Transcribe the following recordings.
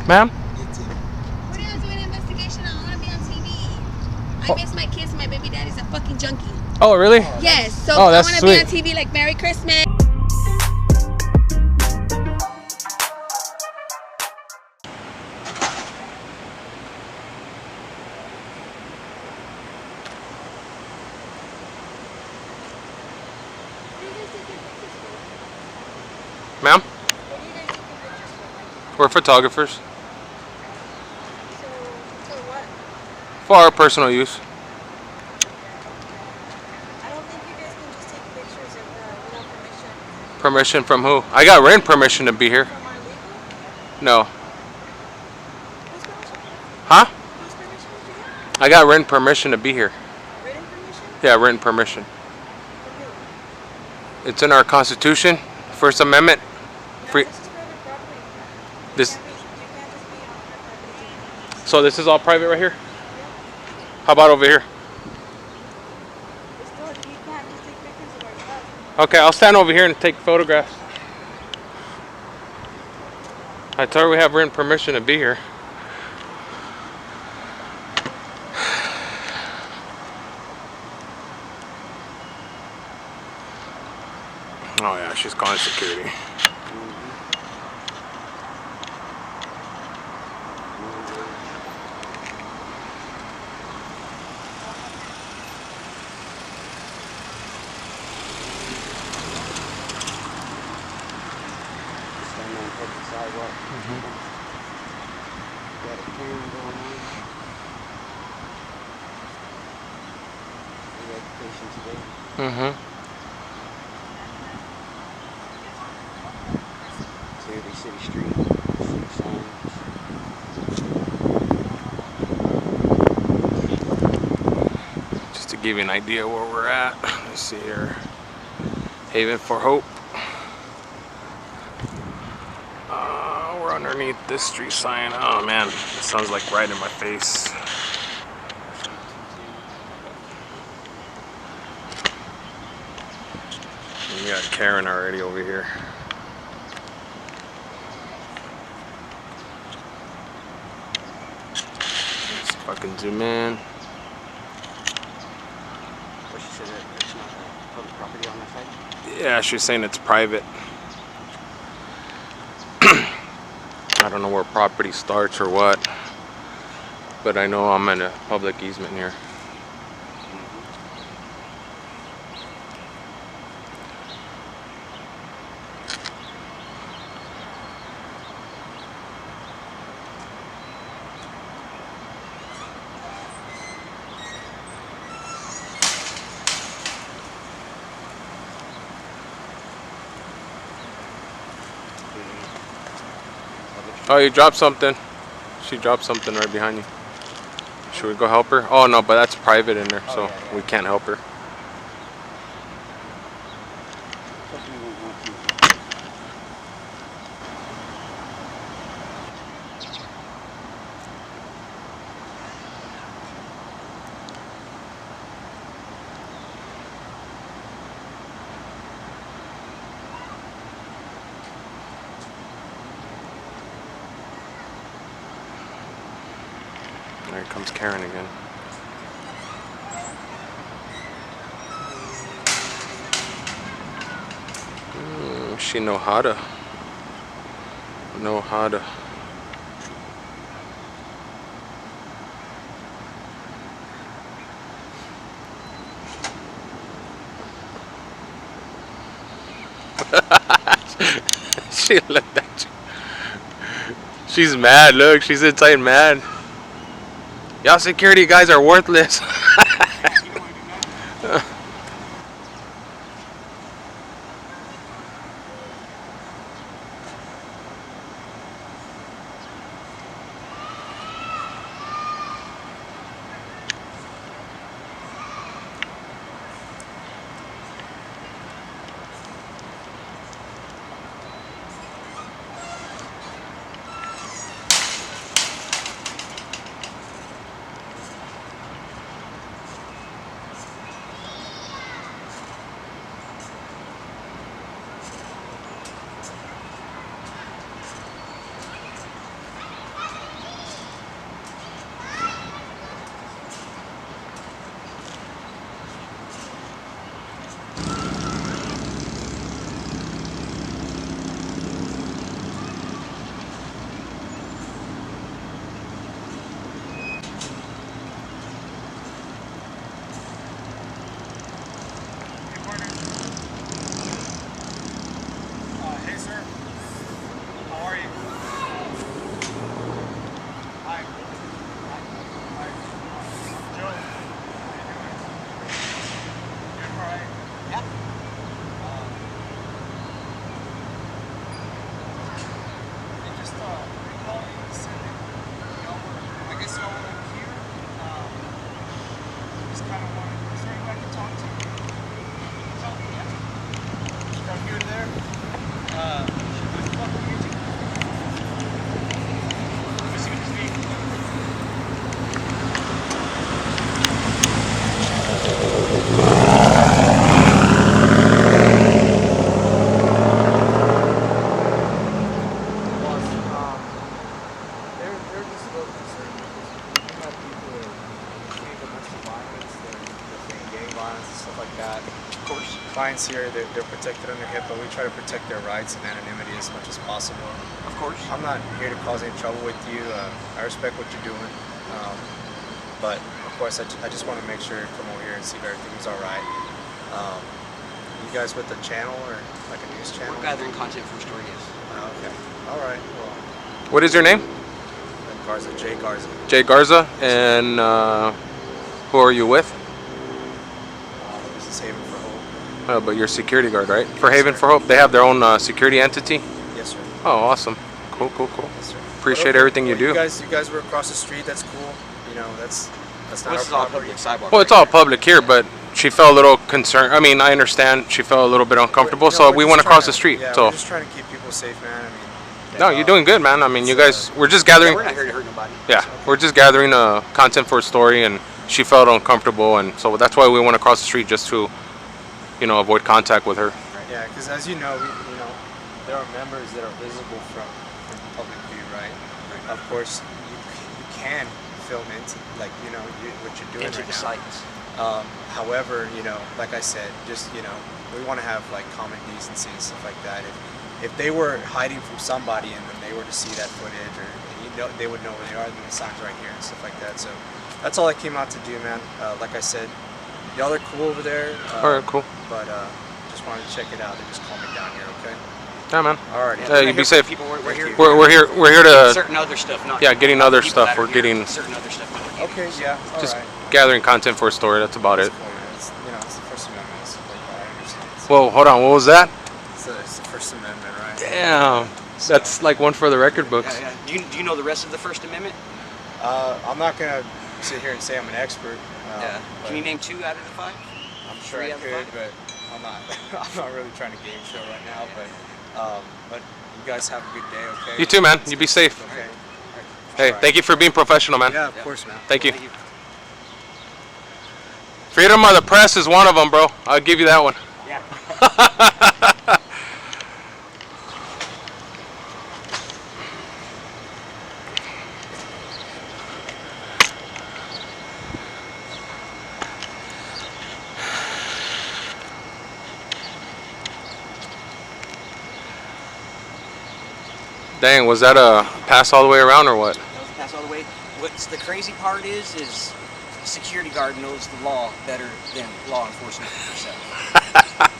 Ma'am? What are you doing an investigation on? I want to be on TV. I miss my kids. My baby daddy's a fucking junkie. Oh, really? Yes. So Oh, I that's want to sweet. be on TV like Merry Christmas. Ma'am? We're photographers. So what? For our personal use. I don't think you guys can just take pictures without permission. Permission from who? I got written permission to be here. From our legal? No. Whose permission? Huh? Whose permission did you get? I got written permission to be here. Written permission? Yeah, written permission. From who? It's in our Constitution, First Amendment. No, Free. this is private property. This. You can't just be on her property. So this is all private right here. How about over here? You can't just take pictures of our stuff. Okay, I'll stand over here and take photographs. I told her we have written permission to be here. Oh yeah, she's calling security. Got a can going on. We had Petition today. City Street, city signs. Just to give you an idea where we're at. Let's see here. Haven for Hope. We're underneath this street sign. Oh man, it sounds like right in my face. We got Karen already over here. Let's fucking zoom in. But she said that it's not public property on that side. Yeah, she's saying it's private. I don't know where property starts or what, but I know I'm in a public easement here. Oh, you dropped something. She dropped something right behind you. Should we go help her? Oh no, but that's private in there, so we can't help her. There comes Karen again. She know how to. She looked at you. She's mad. Look, she's inside mad. Y'all security guys are worthless. clients here, they're protected under HIPAA. We try to protect their rights and anonymity as much as possible. Of course. I'm not here to cause any trouble with you. I respect what you're doing. But of course, I just want to make sure to come over here and see if everything's all right. You guys with the channel or like a news channel? We're gathering content from Story, yes. Okay. All right. Well, What is your name? Garza, Jay Garza. Jay Garza. And who are you with? This is Haven for Hope. Oh, but you're security guard, right? For Haven for Hope, they have their own security entity. Yes, sir. Oh, awesome. Cool. Yes, sir. Appreciate everything you do. You guys were across the street. That's cool. You know, that's not This is our all property. public sidewalk. Well, it's all public here, but she felt a little concerned. I mean, I understand she felt a little bit uncomfortable, so we went across the street. Yeah, So we're just trying to keep people safe, man. I mean, no, you're doing good, man. I mean, you guys, we're just gathering. We're not here to hurt nobody. Yeah, we're just gathering content for a story, and she felt uncomfortable, and so that's why we went across the street just to, avoid contact with her. Yeah, because as you know, there are members that are visible from public view, right? Of course, you can film into what you're doing Into right the now. sites. However, like I said, just we want to have like common decency and stuff like that. If they were hiding from somebody and then they were to see that footage, or they would know where they are. Then the signs right here and stuff like that. So that's all I came out to do, man. Like I said, y'all are cool over there. All right, cool. But just wanted to check it out. They just call me down here, okay? Yeah, man. All right. Yeah, you be safe. People, we're here. We're here to certain other stuff, not getting not other people stuff. that are We're here, getting certain other stuff. That we're getting. Okay, yeah. All just right. gathering content for a story. That's about it. It's cool, man. It's the First Amendment. It's like, I understand. Whoa, hold on. What was that? It's the First Amendment, right? Damn. That's like one for the record books. Yeah, yeah. Do you know the rest of the First Amendment? I'm not gonna sit here and say I'm an expert. Yeah. but Can you name 2 out of the 5? I'm sure 3 I out of the could, 5? but I'm not. I'm not really trying to game show right now. But you guys have a good day, okay? You too, man. You be safe. Okay. Hey, thank you for being professional, man. Yeah, of course, man. Thank you. Freedom of the press is one of them, bro. I'll give you that one. Yeah. Dang, was that a pass all the way around or what? That was a pass all the way. What's the crazy part is security guard knows the law better than law enforcement yourself.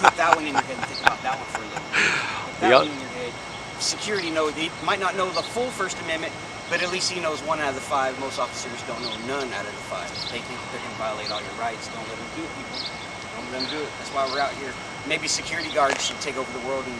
Put that one in your head and think about that one for a little bit. Put that one in your head. Security he might not know the full First Amendment, but at least he knows 1 out of the 5. Most officers don't know none out of the 5. They think they're going to violate all your rights. Don't let them do it, people. Don't let them do it. That's why we're out here. Maybe security guards should take over the world and